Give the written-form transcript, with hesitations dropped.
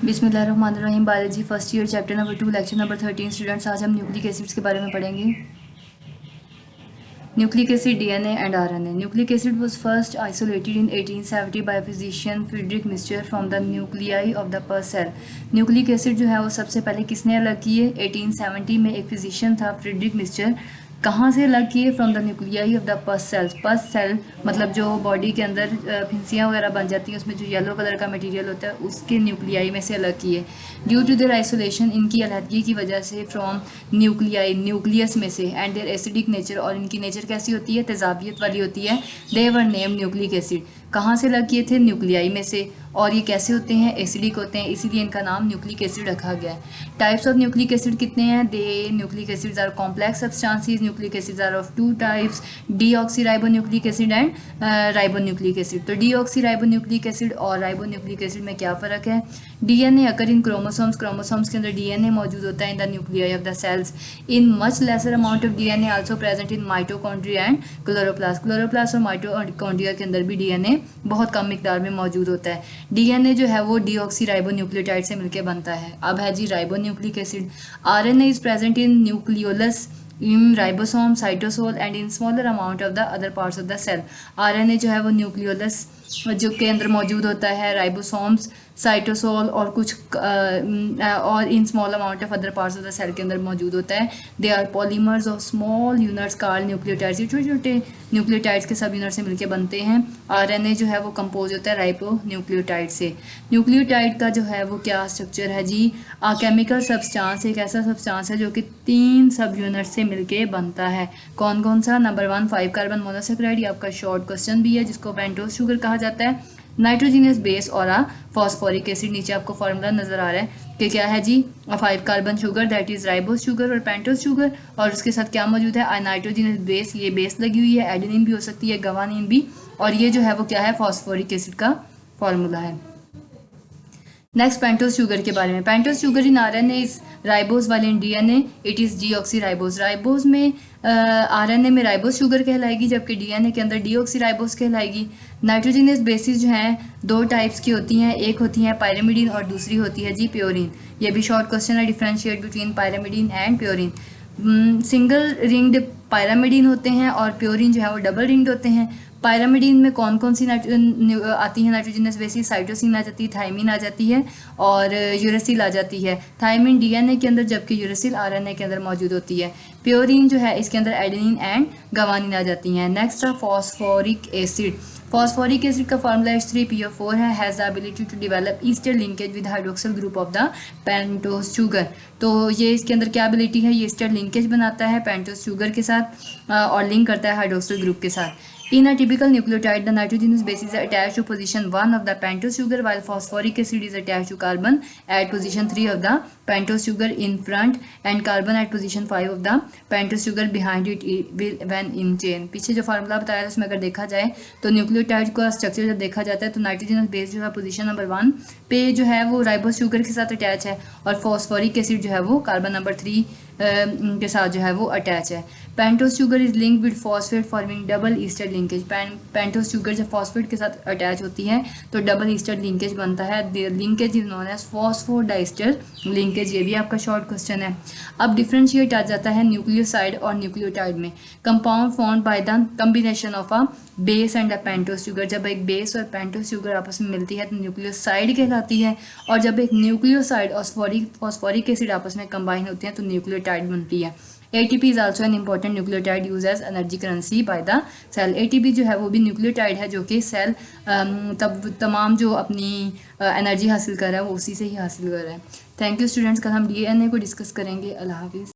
बिस्मिल्लाहिर्रहमानिर्रहीम। Biology first year chapter number 2 lecture number 13 students. आज हम न्यूक्लिक एसिड्स के बारे में पढ़ेंगे। Nucleic acid, DNA and RNA. Nucleic acid was first isolated in 1870 by physician Friedrich Miescher from the nuclei of the pus cell. Nucleic acid जो है वो सबसे पहले किसने अलग किए? 1870 में एक फिजिशियन था फ्रीडरिक मिस्चर। कहाँ से अलग किए? From the nuclei of the पस सेल्स। पस सेल मतलब जो बॉडी के अंदर फिंसियाँ वगैरह बन जाती हैं, उसमें जो येलो कलर का मटेरियल होता है उसके न्यूक्लियाई में से अलग किए। ड्यू टू देयर आइसोलेशन, इनकी अलहदगी की वजह से, फ्रॉम न्यूक्लियाई न्यूक्लियस में से, एंड देयर एसिडिक नेचर, और इनकी नेचर कैसी होती है? तेजाबियत वाली होती है। दे वर नेम न्यूक्लिक एसिड। कहाँ से अलग किए थे? न्यूक्लियाई में से। और ये कैसे होते हैं? एसिडिक होते हैं, इसीलिए इनका नाम न्यूक्लिक एसिड रखा गया है। टाइप्स ऑफ न्यूक्लिक एसिड कितने हैं? They nucleic acids are complex substances. Nucleic acids are of two types, deoxyribonucleic acid and ribonucleic acid. तो डीऑक्सीराइबोन्यूक्लिक एसिड और राइबोन्यूक्लिक एसिड में क्या फ़र्क है? डीएनए अगर इन क्रोमोसोम्स, क्रोमोसोम्स के अंदर डीएनए मौजूद होता है in the nuclei of the cells. In much lesser amount of DNA also present in mitochondria and chloroplast. Chloroplast और माइटोकॉन्ड्रिया के अंदर भी डीएनए बहुत कम मिकदार में मौजूद होता है। डीएनए जो है वो डीऑक्सीराइबोन्यूक्लियोटाइड से मिलकर बनता है। अब है जी ribonucleic acid. RNA is present in nucleolus, in ribosome, cytosol and in smaller amount of the other parts of the cell। RNA जो है वो न्यूक्लियोलस जो के अंदर मौजूद होता है, राइबोसोम्स, साइटोसोल और कुछ और in small amount of other parts of the cell के अंदर मौजूद होता है। They are polymers of small units called nucleotides. ये छोटे छोटे न्यूक्लियोटाइड्स के सब यूनिट से मिलकर बनते हैं। आरएनए जो है वो कंपोज होता है राइबो न्यूक्लियोटाइड से। न्यूक्लियोटाइड का जो है वो क्या स्ट्रक्चर है जी? केमिकल सब्सटेंस, एक ऐसा सब्सटेंस है जो कि 3 सब यूनिट से मिलके बनता है। कौन कौन सा? नंबर 1 5 कार्बन मोनोसेक्राइड, ये आपका शॉर्ट क्वेश्चन भी है, जिसको पेंटोज शुगर कहा जाता है। नाइट्रोजिनस बेस और फॉस्फोरिक एसिड। नीचे आपको फार्मूला नजर आ रहा है कि क्या है जी? 5 carbon sugar that is ribose sugar और पेंटोज शुगर, और उसके साथ क्या मौजूद है? नाइट्रोजिनस बेस, ये बेस लगी हुई है, एडेनिन भी हो सकती है, गवानीन भी, और ये जो है वो क्या है? फॉस्फोरिक एसिड का फॉर्मूला है। नेक्स्ट पेंटोज शुगर के बारे में। Pentose sugar in RNA is ribose, वाले in DNA it is deoxyribose. Ribose में आरएनए में राइबोस शुगर कहलाएगी, जबकि डीएनए के अंदर डीऑक्सीराइबोस कहलाएगी। नाइट्रोजिनस बेसिस जो हैं 2 टाइप्स की होती हैं, एक होती है पायरामिडीन और दूसरी होती है जी प्योरिन। ये भी शॉर्ट क्वेश्चन है, differentiate between pyrimidine and purine. Single ringed pyrimidine होते हैं और प्योरिन जो है वो डबल रिंग्ड होते हैं। पायरामिडीन में कौन कौन सी आती है नाइट्रोजनस बेसिस? साइटोसिन आ जाती है, थायमिन आ जाती है और यूरेसिल आ जाती है। थायमिन डीएनए के अंदर, जबकि यूरेसिल आरएनए के अंदर मौजूद होती है। प्योरिन जो है इसके अंदर एडेनिन एंड गवानीन आ जाती हैं। नेक्स्ट है फॉस्फोरिक एसिड। फॉस्फोरिक एसिड का फार्मूला H3PO4 है, has the ability to develop ester linkage with hydroxyl group of the pentose sugar. तो ये इसके अंदर क्या एबिलिटी है? ये ईस्टर लिंकेज बनाता है पेंटोज शुगर के साथ और लिंक करता है हाइड्रोक्सिल ग्रुप के साथ। In a typical nucleotide, the nitrogenous base is attached to position 1 of the pentose sugar, while phosphoric acid is attached to carbon at position 3 of the pentose sugar in front, and carbon at position 5 of the pentose sugar behind it when in chain। पीछे जो formula बताया था उसमें अगर देखा जाए तो nucleotide का स्ट्रक्चर जब देखा जाता है तो नाइट्रोजनस बेस जो है पोजीशन नंबर 1 पे जो है वो राइबोस शुगर के साथ अटैच है, और फॉस्फोरिक एसिड जो है वो कार्बन नंबर 3 के साथ जो है वो अटैच है। Pentose sugar is link with phosphate forming double Easter linkage. Pentose sugar जब फॉस्फेट के साथ अटैच होती है तो डबल ईस्टर लिंकेज बनता है। Linkage is known as phosphodiester linkage. ये भी आपका शॉर्ट क्वेश्चन है। अब डिफरेंशिएट आ जाता है न्यूक्लियोसाइड और न्यूक्लियोटाइड में। Compound formed by the combination of a base and a pentose sugar. जब एक बेस और पेंटोज शुगर आपस में मिलती है तो न्यूक्लियोसाइड कहलाती है, और जब एक न्यूक्लियोसाइड और फॉस्फोरिक एसिड आपस में कंबाइन होते हैं तो न्यूक्लियोटाइड बनती है। ATP is also an important nucleotide used as energy currency by the cell। ATP जो है वो भी न्यूक्लियोटाइड है जो कि सेल तब तमाम जो अपनी एनर्जी हासिल कर रहा है वो उसी से ही हासिल कर रहा है। Thank you students. कल हम DNA को डिस्कस करेंगे। अल्लाह हाफिज़।